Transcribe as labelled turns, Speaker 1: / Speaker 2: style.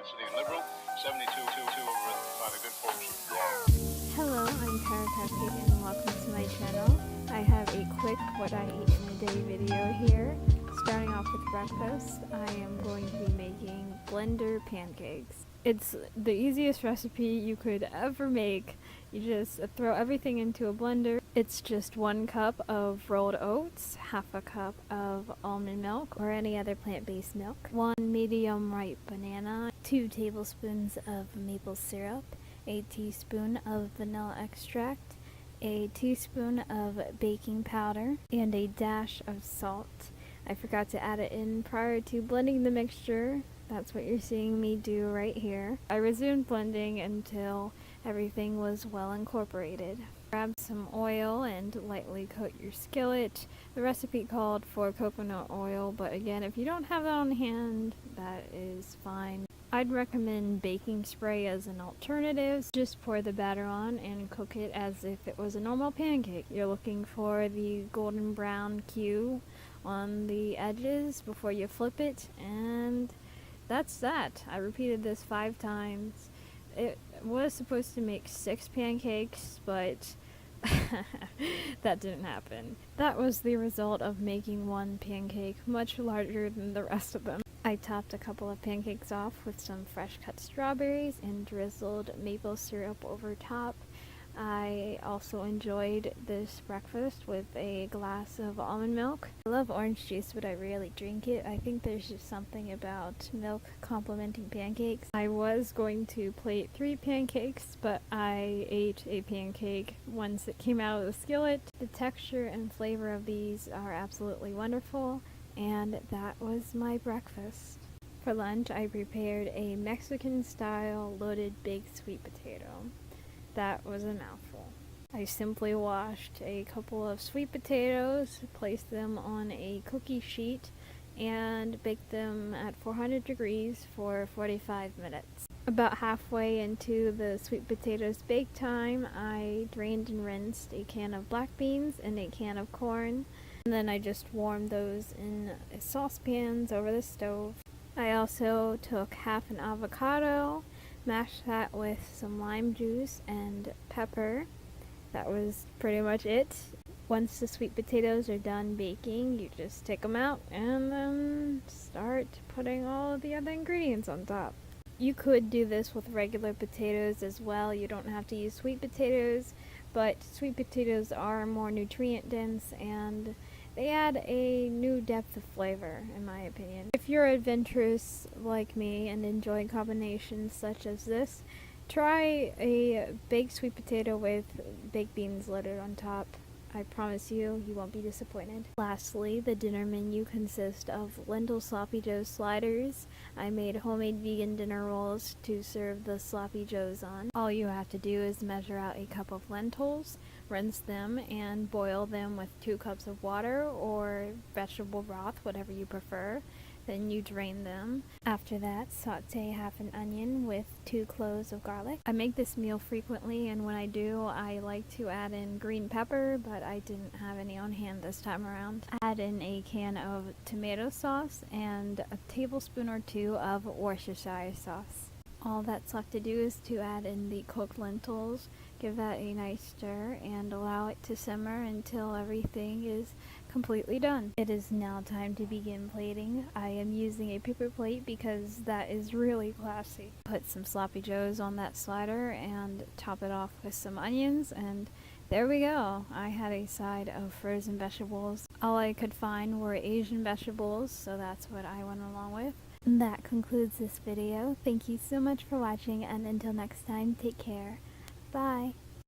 Speaker 1: density and liberal, 72 over by the good folks.
Speaker 2: Hello, I'm Tara Cupcake and welcome to my channel. I have a quick what I eat in a day video here. Starting off with breakfast, I am going to be making blender pancakes. It's the easiest recipe you could ever make. You just throw everything into a blender. It's just 1 cup of rolled oats, half a cup of almond milk or any other plant-based milk, 1 medium ripe banana, 2 tablespoons of maple syrup, a teaspoon of vanilla extract, a teaspoon of baking powder, and a dash of salt. I forgot to add it in prior to blending the mixture. That's what you're seeing me do right here. I resumed blending until everything was well incorporated. Grab some oil and lightly coat your skillet. The recipe called for coconut oil, but again, if you don't have that on hand, that is fine. I'd recommend baking spray as an alternative. Just pour the batter on and cook it as if it was a normal pancake. You're looking for the golden brown hue on the edges before you flip it, and that's that. I repeated this 5 times. It was supposed to make 6 pancakes, but that didn't happen. That was the result of making 1 pancake much larger than the rest of them. I topped a couple of pancakes off with some fresh cut strawberries and drizzled maple syrup over top. I also enjoyed this breakfast with a glass of almond milk. I love orange juice, but I rarely drink it. I think there's just something about milk complementing pancakes. I was going to plate 3 pancakes, but I ate a pancake once it came out of the skillet. The texture and flavor of these are absolutely wonderful, and that was my breakfast. For lunch, I prepared a Mexican-style loaded baked sweet potato. That was a mouthful. I simply washed a couple of sweet potatoes, placed them on a cookie sheet, and baked them at 400 degrees for 45 minutes. About halfway into the sweet potatoes bake time, I drained and rinsed a can of black beans and a can of corn, and then I just warmed those in saucepans over the stove. I also took half an avocado, mashed that with some lime juice and pepper. That was pretty much it. Once the sweet potatoes are done baking, you just take them out and then start putting all of the other ingredients on top. You could do this with regular potatoes as well. You don't have to use sweet potatoes, but sweet potatoes are more nutrient dense and they add a new depth of flavor, in my opinion. If you're adventurous like me and enjoy combinations such as this, try a baked sweet potato with baked beans loaded on top. I promise you, you won't be disappointed. Lastly, the dinner menu consists of lentil sloppy joe sliders. I made homemade vegan dinner rolls to serve the sloppy joes on. All you have to do is measure out a cup of lentils, rinse them, and boil them with 2 cups of water or vegetable broth, whatever you prefer. Then you drain them. After that, saute half an onion with 2 cloves of garlic. I make this meal frequently, and when I do, I like to add in green pepper, but I didn't have any on hand this time around. Add in a can of tomato sauce and a tablespoon or 2 of Worcestershire sauce. All that's left to do is to add in the cooked lentils, give that a nice stir, and allow it to simmer until everything is completely done. It is now time to begin plating. I am using a paper plate because that is really classy. Put some sloppy joes on that slider and top it off with some onions, and there we go. I had a side of frozen vegetables. All I could find were Asian vegetables, so that's what I went along with. That concludes this video. Thank you so much for watching, and until next time, take care. Bye.